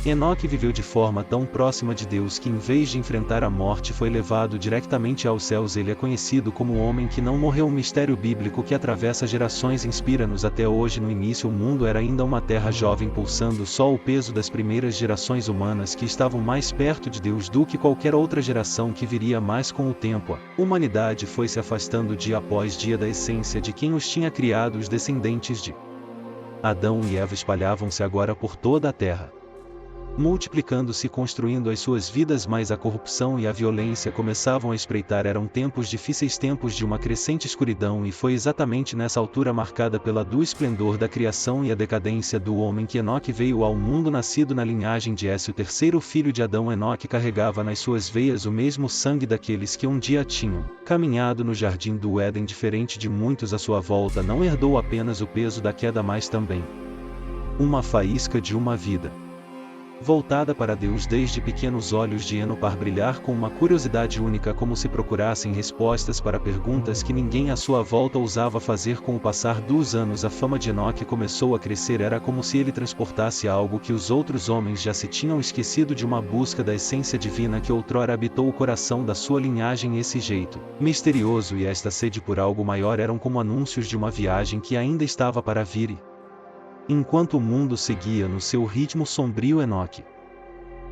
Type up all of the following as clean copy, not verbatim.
Enoque viveu de forma tão próxima de Deus que em vez de enfrentar a morte foi levado diretamente aos céus. Ele é conhecido como o homem que não morreu, um mistério bíblico que atravessa gerações e inspira-nos até hoje. No início o mundo era ainda uma terra jovem pulsando, só o peso das primeiras gerações humanas que estavam mais perto de Deus do que qualquer outra geração que viria. Mais com o tempo, a humanidade foi se afastando dia após dia da essência de quem os tinha criado. Os descendentes de Adão e Eva espalhavam-se agora por toda a terra, multiplicando-se e construindo as suas vidas, mas a corrupção e a violência começavam a espreitar. Eram tempos difíceis, tempos de uma crescente escuridão, e foi exatamente nessa altura marcada pela do esplendor da criação e a decadência do homem que Enoque veio ao mundo. Nascido na linhagem de Esse, o terceiro filho de Adão, Enoque carregava nas suas veias o mesmo sangue daqueles que um dia tinham caminhado no jardim do Éden. Diferente de muitos à sua volta, não herdou apenas o peso da queda, mas também uma faísca de uma vida voltada para Deus. Desde pequeno os olhos de Enoque brilhar com uma curiosidade única, como se procurassem respostas para perguntas que ninguém à sua volta ousava fazer. Com o passar dos anos a fama de Enoque começou a crescer. Era como se ele transportasse algo que os outros homens já se tinham esquecido, de uma busca da essência divina que outrora habitou o coração da sua linhagem. Esse jeito misterioso e esta sede por algo maior eram como anúncios de uma viagem que ainda estava para vir. Enquanto o mundo seguia no seu ritmo sombrio, Enoque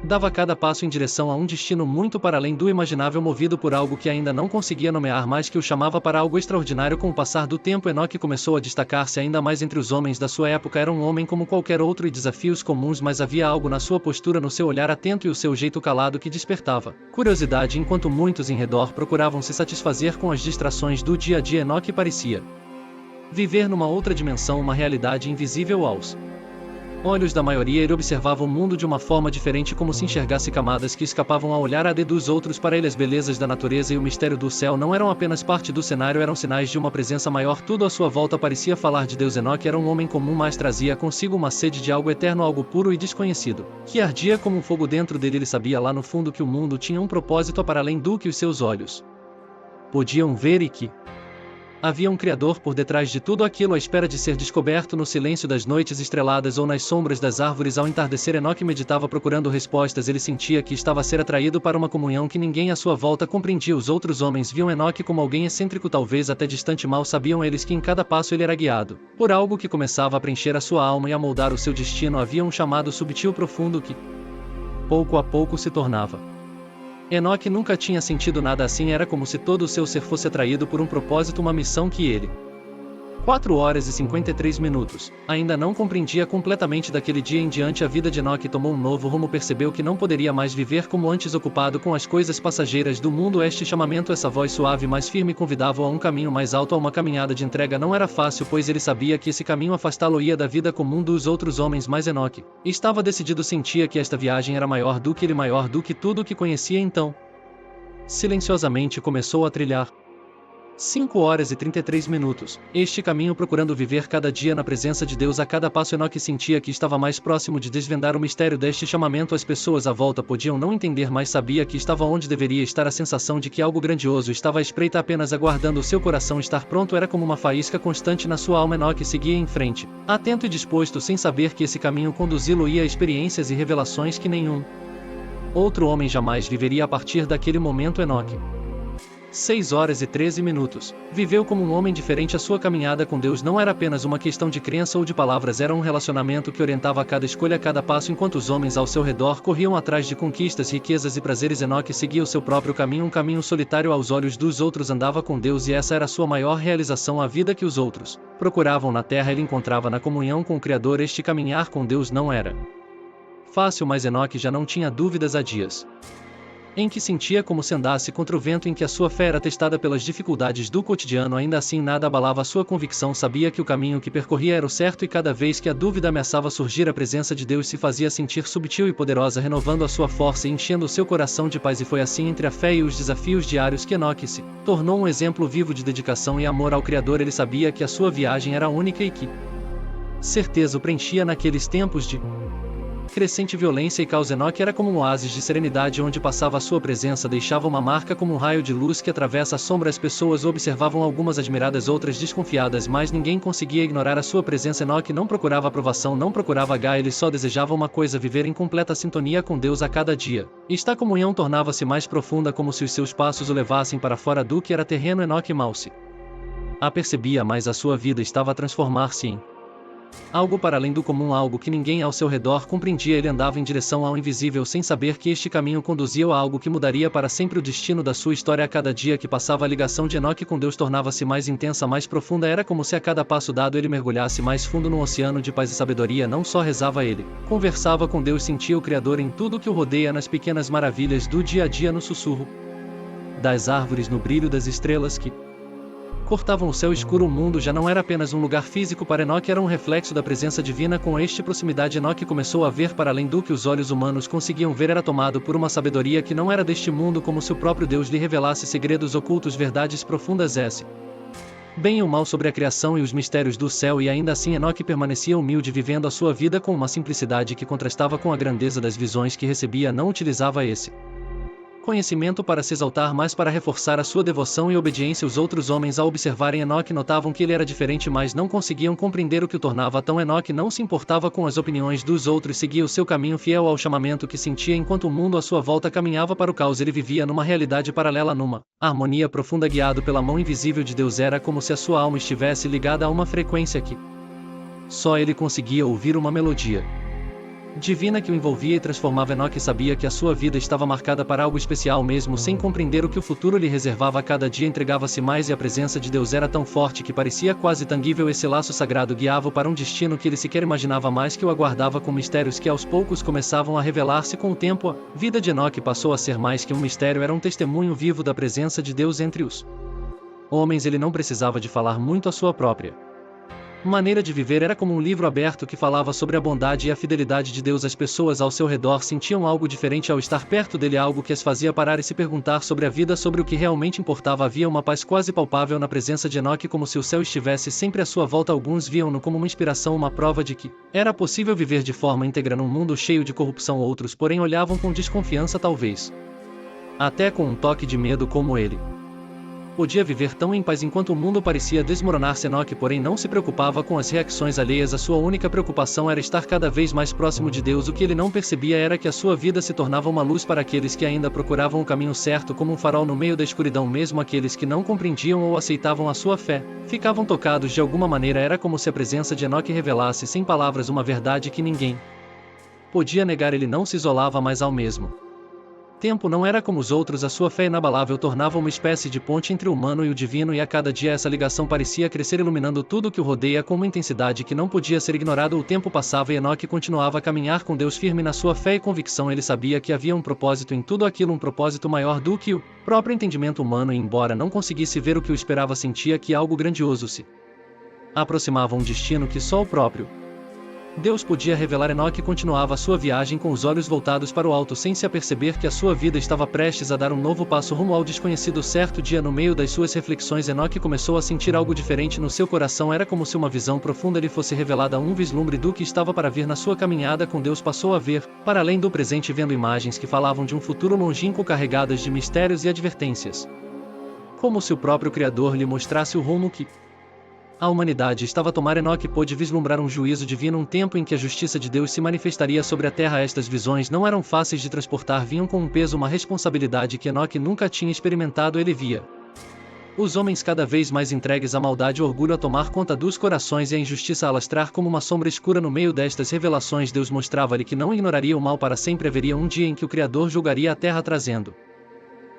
dava cada passo em direção a um destino muito para além do imaginável, movido por algo que ainda não conseguia nomear, mas que o chamava para algo extraordinário. Com o passar do tempo, Enoque começou a destacar-se ainda mais entre os homens da sua época. Era um homem como qualquer outro e desafios comuns, mas havia algo na sua postura, no seu olhar atento e o seu jeito calado que despertava curiosidade. Enquanto muitos em redor procuravam se satisfazer com as distrações do dia a dia, Enoque parecia viver numa outra dimensão, uma realidade invisível aos olhos da maioria. Ele observava o mundo de uma forma diferente, como se enxergasse camadas que escapavam ao olhar AD dos outros. Para ele, as belezas da natureza e o mistério do céu não eram apenas parte do cenário, eram sinais de uma presença maior. Tudo à sua volta parecia falar de Deus. Enoque era um homem comum, mas trazia consigo uma sede de algo eterno, algo puro e desconhecido, que ardia como um fogo dentro dele. Ele sabia lá no fundo que o mundo tinha um propósito para além do que os seus olhos podiam ver, e que havia um Criador por detrás de tudo aquilo, à espera de ser descoberto no silêncio das noites estreladas ou nas sombras das árvores. Ao entardecer, Enoque meditava procurando respostas. Ele sentia que estava a ser atraído para uma comunhão que ninguém à sua volta compreendia. Os outros homens viam Enoque como alguém excêntrico, talvez até distante. Mal sabiam eles que em cada passo ele era guiado por algo que começava a preencher a sua alma e a moldar o seu destino. Havia um chamado sutil, profundo, que pouco a pouco se tornava. Enoque nunca tinha sentido nada assim. Era como se todo o seu ser fosse atraído por um propósito, uma missão que ele, 4 horas e 53 minutos, ainda não compreendia completamente. Daquele dia em diante a vida de Enoque tomou um novo rumo. Percebeu que não poderia mais viver como antes, ocupado com as coisas passageiras do mundo. Este chamamento, essa voz suave mas firme, convidava-o a um caminho mais alto, a uma caminhada de entrega. Não era fácil, pois ele sabia que esse caminho afastá-lo-ia da vida comum dos outros homens, mas Enoque estava decidido. Sentia que esta viagem era maior do que ele, maior do que tudo o que conhecia. Então, silenciosamente começou a trilhar 5 horas e 33 minutos, este caminho, procurando viver cada dia na presença de Deus. A cada passo Enoque sentia que estava mais próximo de desvendar o mistério deste chamamento. As pessoas à volta podiam não entender, mas sabia que estava onde deveria estar. A sensação de que algo grandioso estava à espreita, apenas aguardando o seu coração estar pronto, era como uma faísca constante na sua alma. Enoque seguia em frente, atento e disposto, sem saber que esse caminho conduzi-lo-ia a experiências e revelações que nenhum outro homem jamais viveria. A partir daquele momento, Enoque, 6 horas e 13 minutos, viveu como um homem diferente. A sua caminhada com Deus não era apenas uma questão de crença ou de palavras, era um relacionamento que orientava a cada escolha, a cada passo. Enquanto os homens ao seu redor corriam atrás de conquistas, riquezas e prazeres, Enoque seguia o seu próprio caminho, um caminho solitário aos olhos dos outros. Andava com Deus e essa era a sua maior realização. A vida que os outros procuravam na terra, ele encontrava na comunhão com o Criador. Este caminhar com Deus não era fácil, mas Enoque já não tinha dúvidas. Há dias em que sentia como se andasse contra o vento, em que a sua fé era testada pelas dificuldades do cotidiano. Ainda assim, nada abalava a sua convicção. Sabia que o caminho que percorria era o certo, e cada vez que a dúvida ameaçava surgir, a presença de Deus se fazia sentir sutil e poderosa, renovando a sua força e enchendo o seu coração de paz. E foi assim, entre a fé e os desafios diários, que Enoque se tornou um exemplo vivo de dedicação e amor ao Criador. Ele sabia que a sua viagem era única e que certeza o preenchia naqueles tempos de crescente violência e caos. Enoque era como um oásis de serenidade onde passava a sua presença deixava uma marca como um raio de luz que atravessa a sombra. As pessoas o observavam, algumas admiradas, outras desconfiadas, mas ninguém conseguia ignorar a sua presença. Enoque não procurava aprovação, não procurava H, ele só desejava uma coisa: viver em completa sintonia com Deus a cada dia. Esta comunhão tornava-se mais profunda, como se os seus passos o levassem para fora do que era terreno. Enoque mal se apercebia, mas a sua vida estava a transformar-se em algo para além do comum, algo que ninguém ao seu redor compreendia. Ele andava em direção ao invisível sem saber que este caminho conduzia a algo que mudaria para sempre o destino da sua história. A cada dia que passava, a ligação de Enoque com Deus tornava-se mais intensa, mais profunda. Era como se a cada passo dado ele mergulhasse mais fundo num oceano de paz e sabedoria. Não só rezava, ele conversava com Deus, sentia o Criador em tudo que o rodeia, nas pequenas maravilhas do dia a dia, no sussurro das árvores, no brilho das estrelas que cortavam o céu escuro. O mundo já não era apenas um lugar físico para Enoque, era um reflexo da presença divina. Com esta proximidade, Enoque começou a ver para além do que os olhos humanos conseguiam ver. Era tomado por uma sabedoria que não era deste mundo, como se o próprio Deus lhe revelasse segredos ocultos, verdades profundas. Bem ou mal sobre a criação e os mistérios do céu. E ainda assim Enoque permanecia humilde, vivendo a sua vida com uma simplicidade que contrastava com a grandeza das visões que recebia. Não utilizava esse conhecimento para se exaltar, mas para reforçar a sua devoção e obediência. Os outros homens, ao observarem Enoque, notavam que ele era diferente, mas não conseguiam compreender o que o tornava tão. Enoque não se importava com as opiniões dos outros, seguia o seu caminho fiel ao chamamento que sentia. Enquanto o mundo à sua volta caminhava para o caos, ele vivia numa realidade paralela, numa harmonia profunda, guiado pela mão invisível de Deus. Era como se a sua alma estivesse ligada a uma frequência que só ele conseguia ouvir, uma melodia divina que o envolvia e transformava. Enoque sabia que a sua vida estava marcada para algo especial, mesmo sem compreender o que o futuro lhe reservava. A cada dia entregava-se mais, e a presença de Deus era tão forte que parecia quase tangível. Esse laço sagrado guiava-o para um destino que ele sequer imaginava, mais que o aguardava, com mistérios que aos poucos começavam a revelar-se. Com o tempo, a vida de Enoque passou a ser mais que um mistério, era um testemunho vivo da presença de Deus entre os homens. Ele não precisava de falar muito, a sua própria maneira de viver era como um livro aberto que falava sobre a bondade e a fidelidade de Deus. As pessoas ao seu redor sentiam algo diferente ao estar perto dele, algo que as fazia parar e se perguntar sobre a vida, sobre o que realmente importava. Havia uma paz quase palpável na presença de Enoque, como se o céu estivesse sempre à sua volta. Alguns viam-no como uma inspiração, uma prova de que era possível viver de forma íntegra num mundo cheio de corrupção. Outros, porém, olhavam com desconfiança, talvez até com um toque de medo. Como ele podia viver tão em paz enquanto o mundo parecia desmoronar-se? Enoque, porém, não se preocupava com as reações alheias. A sua única preocupação era estar cada vez mais próximo de Deus. O que ele não percebia era que a sua vida se tornava uma luz para aqueles que ainda procuravam o caminho certo, como um farol no meio da escuridão. Mesmo aqueles que não compreendiam ou aceitavam a sua fé ficavam tocados de alguma maneira. Era como se a presença de Enoque revelasse sem palavras uma verdade que ninguém podia negar. Ele não se isolava, mas ao mesmo tempo não era como os outros. A sua fé inabalável tornava uma espécie de ponte entre o humano e o divino, e a cada dia essa ligação parecia crescer, iluminando tudo o que o rodeia com uma intensidade que não podia ser ignorada. O tempo passava e Enoque continuava a caminhar com Deus, firme na sua fé e convicção. Ele sabia que havia um propósito em tudo aquilo, um propósito maior do que o próprio entendimento humano, e embora não conseguisse ver o que o esperava, sentia que algo grandioso se aproximava, um destino que só o próprio Deus podia revelar. Enoque continuava a sua viagem com os olhos voltados para o alto, sem se aperceber que a sua vida estava prestes a dar um novo passo rumo ao desconhecido. Certo dia, no meio das suas reflexões, Enoque começou a sentir algo diferente no seu coração. Era como se uma visão profunda lhe fosse revelada, um vislumbre do que estava para vir. Na sua caminhada com Deus, passou a ver para além do presente, vendo imagens que falavam de um futuro longínquo, carregadas de mistérios e advertências, como se o próprio Criador lhe mostrasse o rumo que a humanidade estava a tomar. Enoque pôde vislumbrar um juízo divino, um tempo em que a justiça de Deus se manifestaria sobre a terra. Estas visões não eram fáceis de transportar, vinham com um peso, uma responsabilidade que Enoque nunca tinha experimentado. Ele via os homens cada vez mais entregues à maldade e orgulho a tomar conta dos corações, e a injustiça a alastrar como uma sombra escura. No meio destas revelações, Deus mostrava-lhe que não ignoraria o mal para sempre. Haveria um dia em que o Criador julgaria a terra, trazendo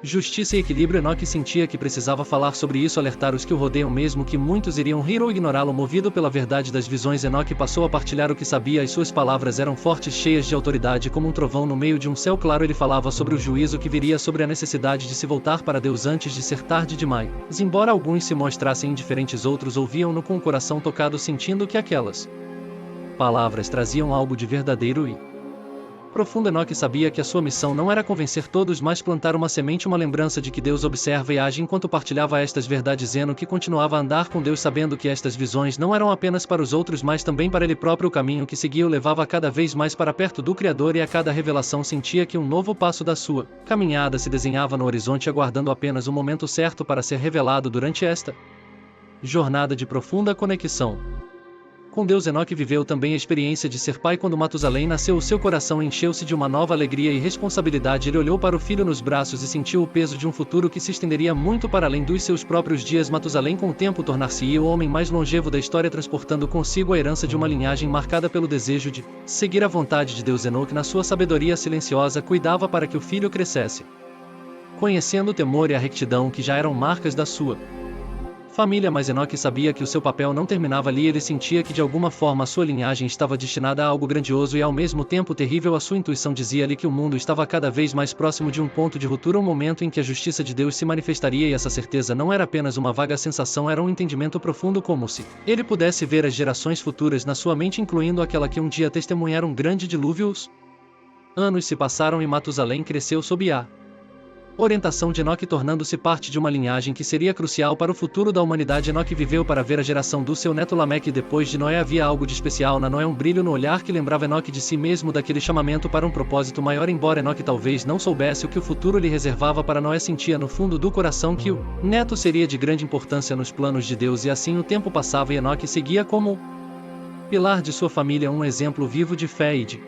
justiça e equilíbrio. Enoque sentia que precisava falar sobre isso, alertar os que o rodeiam, mesmo que muitos iriam rir ou ignorá-lo. Movido pela verdade das visões, Enoque passou a partilhar o que sabia. As suas palavras eram fortes, cheias de autoridade, como um trovão no meio de um céu claro. Ele falava sobre o juízo que viria, sobre a necessidade de se voltar para Deus antes de ser tarde demais. Embora alguns se mostrassem indiferentes, outros ouviam-no com o coração tocado, sentindo que aquelas palavras traziam algo de verdadeiro e Profundo, Enoque sabia que a sua missão não era convencer todos, mas plantar uma semente, uma lembrança de que Deus observa e age enquanto partilhava estas verdades. Enoque continuava a andar com Deus, sabendo que estas visões não eram apenas para os outros, mas também para ele próprio. O caminho que seguia o levava cada vez mais para perto do Criador, e a cada revelação sentia que um novo passo da sua caminhada se desenhava no horizonte, aguardando apenas o momento certo para ser revelado. Durante esta jornada de profunda conexão com Deus, Enoque viveu também a experiência de ser pai. Quando Matusalém nasceu, o seu coração encheu-se de uma nova alegria e responsabilidade. Ele olhou para o filho nos braços e sentiu o peso de um futuro que se estenderia muito para além dos seus próprios dias. Matusalém, com o tempo, tornar-se-ia o homem mais longevo da história, transportando consigo a herança de uma linhagem marcada pelo desejo de seguir a vontade de Deus. Enoque, na sua sabedoria silenciosa, cuidava para que o filho crescesse conhecendo o temor e a rectidão, que já eram marcas da sua família. Mas Enoque sabia que o seu papel não terminava ali. Ele sentia que de alguma forma a sua linhagem estava destinada a algo grandioso e ao mesmo tempo terrível. A sua intuição dizia-lhe que o mundo estava cada vez mais próximo de um ponto de ruptura, um momento em que a justiça de Deus se manifestaria, e essa certeza não era apenas uma vaga sensação, era um entendimento profundo, como se ele pudesse ver as gerações futuras na sua mente, incluindo aquela que um dia testemunhara um grande dilúvio. Os anos se passaram e Matusalém cresceu sob a orientação de Enoque, tornando-se parte de uma linhagem que seria crucial para o futuro da humanidade. Enoque viveu para ver a geração do seu neto Lameque. Depois de Noé havia algo de especial na Noé, um brilho no olhar que lembrava Enoque de si mesmo, daquele chamamento para um propósito maior. Embora Enoque talvez não soubesse o que o futuro lhe reservava para Noé, sentia no fundo do coração que o neto seria de grande importância nos planos de Deus. E assim o tempo passava e Enoque seguia como pilar de sua família, um exemplo vivo de fé e de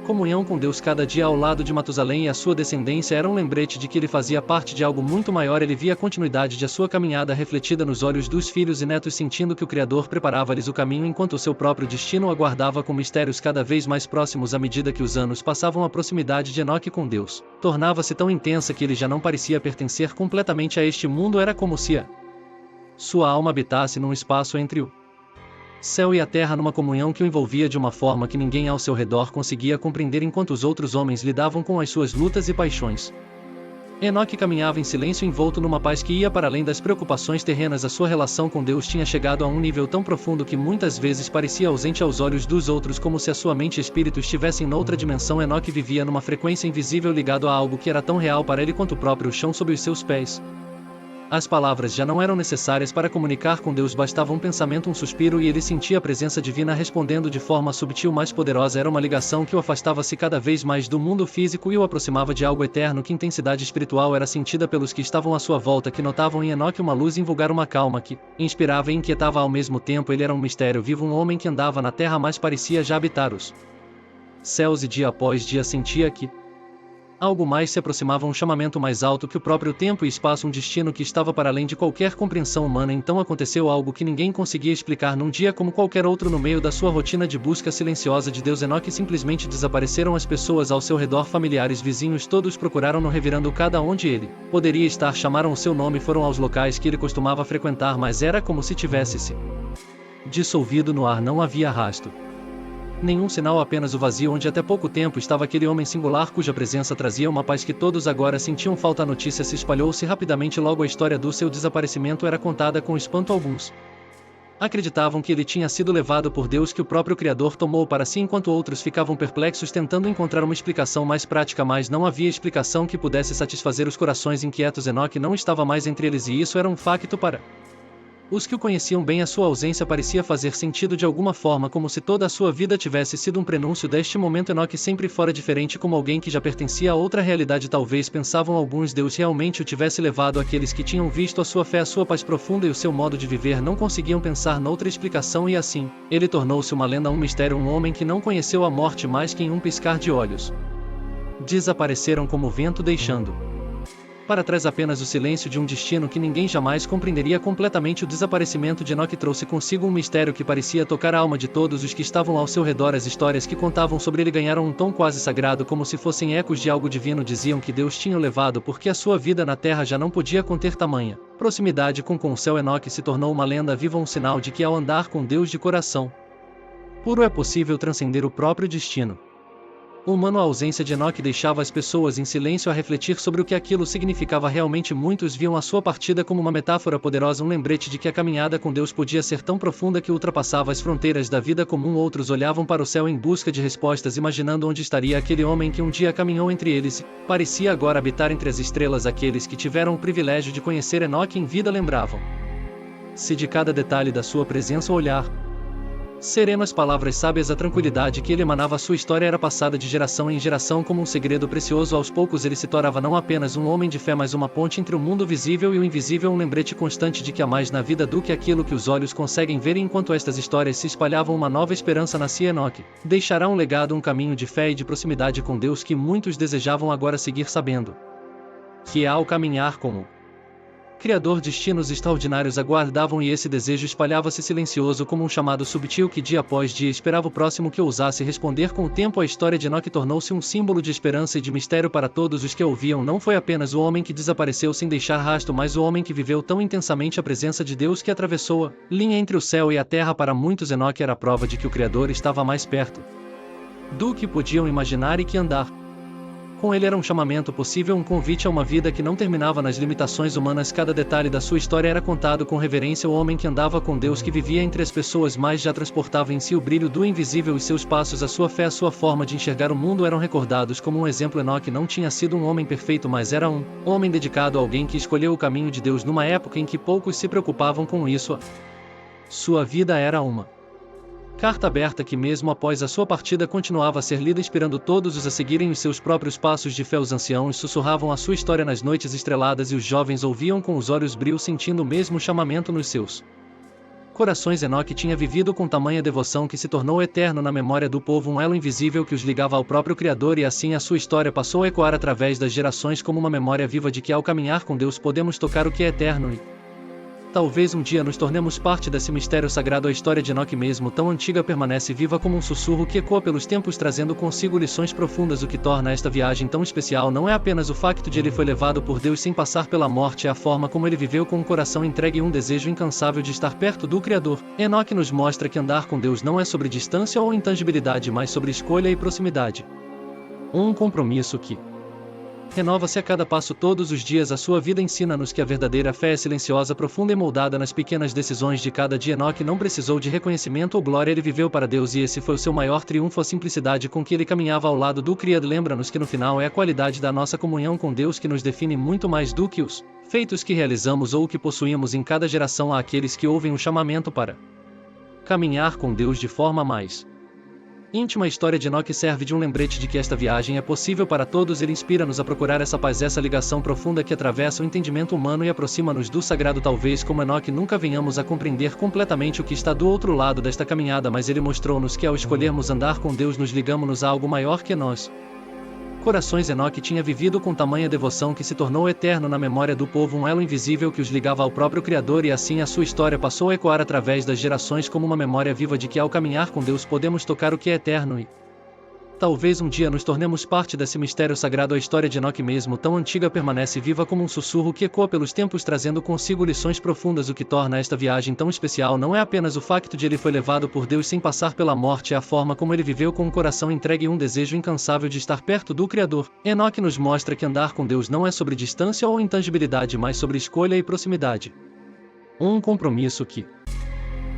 comunhão com Deus. Cada dia ao lado de Matusalém e a sua descendência era um lembrete de que ele fazia parte de algo muito maior. Ele via a continuidade de sua caminhada refletida nos olhos dos filhos e netos, sentindo que o Criador preparava-lhes o caminho, enquanto o seu próprio destino o aguardava, com mistérios cada vez mais próximos. À medida que os anos passavam, a proximidade de Enoque com Deus tornava-se tão intensa que ele já não parecia pertencer completamente a este mundo. Era como se a sua alma habitasse num espaço entre o céu e a terra, numa comunhão que o envolvia de uma forma que ninguém ao seu redor conseguia compreender, enquanto os outros homens lidavam com as suas lutas e paixões. Enoque caminhava em silêncio, envolto numa paz que ia para além das preocupações terrenas. A sua relação com Deus tinha chegado a um nível tão profundo que muitas vezes parecia ausente aos olhos dos outros, como se a sua mente e espírito estivessem noutra dimensão. Enoque vivia numa frequência invisível, ligado a algo que era tão real para ele quanto o próprio chão sob os seus pés. As palavras já não eram necessárias para comunicar com Deus, bastava um pensamento, um suspiro, e ele sentia a presença divina respondendo de forma subtil, mais poderosa. Era uma ligação que o afastava-se cada vez mais do mundo físico e o aproximava de algo eterno. Que intensidade espiritual era sentida pelos que estavam à sua volta, que notavam em Enoque uma luz invulgar, uma calma que inspirava e inquietava ao mesmo tempo. Ele era um mistério vivo, um homem que andava na terra, mas parecia já habitar os céus, e dia após dia sentia que algo mais se aproximava, um chamamento mais alto que o próprio tempo e espaço, um destino que estava para além de qualquer compreensão humana. Então aconteceu algo que ninguém conseguia explicar. Num dia como qualquer outro, no meio da sua rotina de busca silenciosa de Deus, Enoque simplesmente desapareceram. As pessoas ao seu redor, familiares, vizinhos, todos procuraram-no, revirando cada onde ele poderia estar. Chamaram o seu nome, foram aos locais que ele costumava frequentar, mas era como se tivesse se dissolvido no ar. Não havia rastro, nenhum sinal, apenas o vazio onde até pouco tempo estava aquele homem singular, cuja presença trazia uma paz que todos agora sentiam falta. A notícia se espalhou-se rapidamente. Logo a história do seu desaparecimento era contada com espanto. Alguns acreditavam que ele tinha sido levado por Deus, que o próprio Criador tomou para si, enquanto outros ficavam perplexos, tentando encontrar uma explicação mais prática. Mas não havia explicação que pudesse satisfazer os corações inquietos. Enoque não estava mais entre eles, e isso era um facto para os que o conheciam bem. A sua ausência parecia fazer sentido de alguma forma, como se toda a sua vida tivesse sido um prenúncio deste momento. Enoque sempre fora diferente, como alguém que já pertencia a outra realidade. Talvez, pensavam alguns, Deus realmente o tivesse levado. Aqueles que tinham visto a sua fé, a sua paz profunda e o seu modo de viver não conseguiam pensar noutra explicação, e assim, ele tornou-se uma lenda, um mistério, um homem que não conheceu a morte mais que em um piscar de olhos. Desapareceram como o vento, deixando para trás apenas o silêncio de um destino que ninguém jamais compreenderia completamente. O desaparecimento de Enoque trouxe consigo um mistério que parecia tocar a alma de todos os que estavam ao seu redor. As histórias que contavam sobre ele ganharam um tom quase sagrado, como se fossem ecos de algo divino. Diziam que Deus tinha o levado porque a sua vida na terra já não podia conter tamanha proximidade com o céu. Enoque se tornou uma lenda viva, um sinal de que ao andar com Deus de coração puro é possível transcender o próprio destino. humano. A ausência de Enoque deixava as pessoas em silêncio a refletir sobre o que aquilo significava realmente. Muitos viam a sua partida como uma metáfora poderosa, um lembrete de que a caminhada com Deus podia ser tão profunda que ultrapassava as fronteiras da vida comum. Outros olhavam para o céu em busca de respostas, imaginando onde estaria aquele homem que um dia caminhou entre eles e parecia agora habitar entre as estrelas. Aqueles que tiveram o privilégio de conhecer Enoque em vida lembravam-se de cada detalhe da sua presença, o olhar sereno, as palavras sábias, a tranquilidade que ele emanava. A sua história era passada de geração em geração como um segredo precioso. Aos poucos ele se tornava não apenas um homem de fé, mas uma ponte entre o mundo visível e o invisível, um lembrete constante de que há mais na vida do que aquilo que os olhos conseguem ver. E enquanto estas histórias se espalhavam, uma nova esperança nascia. Enoque deixará um legado, um caminho de fé e de proximidade com Deus que muitos desejavam agora seguir, sabendo que ao caminhar com o Criador, destinos extraordinários aguardavam, e esse desejo espalhava-se silencioso como um chamado sutil que dia após dia esperava o próximo que ousasse responder. Com o tempo, a história de Enoque tornou-se um símbolo de esperança e de mistério para todos os que a ouviam. Não foi apenas o homem que desapareceu sem deixar rastro, mas o homem que viveu tão intensamente a presença de Deus que atravessou a linha entre o céu e a terra. Para muitos, Enoque era a prova de que o Criador estava mais perto do que podiam imaginar e que andar com ele era um chamamento possível, um convite a uma vida que não terminava nas limitações humanas. Cada detalhe da sua história era contado com reverência. O homem que andava com Deus, que vivia entre as pessoas, mas já transportava em si o brilho do invisível. Os seus passos, a sua fé, a sua forma de enxergar o mundo eram recordados como um exemplo. Enoque não tinha sido um homem perfeito, mas era um homem dedicado, alguém que escolheu o caminho de Deus numa época em que poucos se preocupavam com isso. Sua vida era uma carta aberta que, mesmo após a sua partida, continuava a ser lida, inspirando todos os a seguirem os seus próprios passos de fé. Os anciãos sussurravam a sua história nas noites estreladas e os jovens ouviam com os olhos brilho, sentindo o mesmo chamamento nos seus corações. Enoque tinha vivido com tamanha devoção que se tornou eterno na memória do povo, um elo invisível que os ligava ao próprio Criador, e assim a sua história passou a ecoar através das gerações como uma memória viva de que ao caminhar com Deus podemos tocar o que é eterno e talvez um dia nos tornemos parte desse mistério sagrado. A história de Enoque, mesmo tão antiga, permanece viva como um sussurro que ecoa pelos tempos, trazendo consigo lições profundas. O que torna esta viagem tão especial não é apenas o facto de ele foi levado por Deus sem passar pela morte, é a forma como ele viveu com o coração entregue e um desejo incansável de estar perto do Criador. Enoque nos mostra que andar com Deus não é sobre distância ou intangibilidade, mas sobre escolha e proximidade. Um compromisso que renova-se a cada passo, todos os dias. A sua vida ensina-nos que a verdadeira fé é silenciosa, profunda e moldada nas pequenas decisões de cada dia. Enoque não precisou de reconhecimento ou glória, ele viveu para Deus, e esse foi o seu maior triunfo, a simplicidade com que ele caminhava ao lado do Criador. Lembra-nos que no final é a qualidade da nossa comunhão com Deus que nos define muito mais do que os feitos que realizamos ou o que possuímos. Em cada geração há aqueles que ouvem o chamamento para caminhar com Deus de forma mais íntima. A história de Enoque serve de um lembrete de que esta viagem é possível para todos. Ele inspira-nos a procurar essa paz, essa ligação profunda que atravessa o entendimento humano e aproxima-nos do sagrado. Talvez como Enoque nunca venhamos a compreender completamente o que está do outro lado desta caminhada, mas ele mostrou-nos que ao escolhermos andar com Deus nos ligamos a algo maior que nós. Corações. Enoque tinha vivido com tamanha devoção que se tornou eterno na memória do povo, um elo invisível que os ligava ao próprio Criador, e assim a sua história passou a ecoar através das gerações como uma memória viva de que ao caminhar com Deus podemos tocar o que é eterno e talvez um dia nos tornemos parte desse mistério sagrado. A história de Enoque, mesmo tão antiga, permanece viva como um sussurro que ecoa pelos tempos, trazendo consigo lições profundas. O que torna esta viagem tão especial não é apenas o facto de ele foi levado por Deus sem passar pela morte, é a forma como ele viveu com o coração entregue e um desejo incansável de estar perto do Criador. Enoque nos mostra que andar com Deus não é sobre distância ou intangibilidade, mas sobre escolha e proximidade. Um compromisso que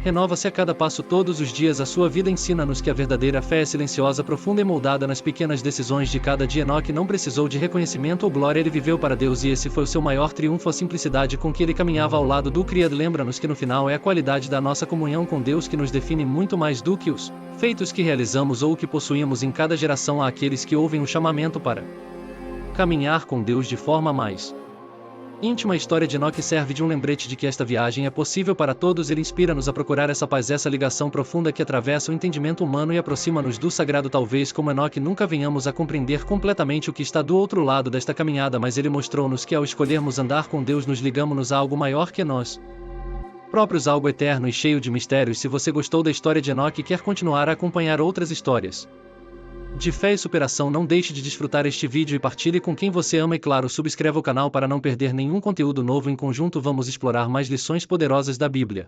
renova-se a cada passo, todos os dias. A sua vida ensina-nos que a verdadeira fé é silenciosa, profunda e moldada nas pequenas decisões de cada dia. Enoque não precisou de reconhecimento ou glória, ele viveu para Deus, e esse foi o seu maior triunfo, a simplicidade com que ele caminhava ao lado do Criador. Lembra-nos que no final é a qualidade da nossa comunhão com Deus que nos define muito mais do que os feitos que realizamos ou o que possuímos. Em cada geração há aqueles que ouvem o chamamento para caminhar com Deus de forma mais íntima. A história de Enoque serve de um lembrete de que esta viagem é possível para todos. Ele inspira-nos a procurar essa paz, essa ligação profunda que atravessa o entendimento humano e aproxima-nos do sagrado. Talvez como Enoque nunca venhamos a compreender completamente o que está do outro lado desta caminhada, mas ele mostrou-nos que ao escolhermos andar com Deus nos ligamos a algo maior que nós próprios, algo eterno e cheio de mistérios. Se você gostou da história de Enoque e quer continuar a acompanhar outras histórias de fé e superação, não deixe de desfrutar este vídeo e partilhe com quem você ama, e claro, subscreva o canal para não perder nenhum conteúdo novo. Em conjunto vamos explorar mais lições poderosas da Bíblia.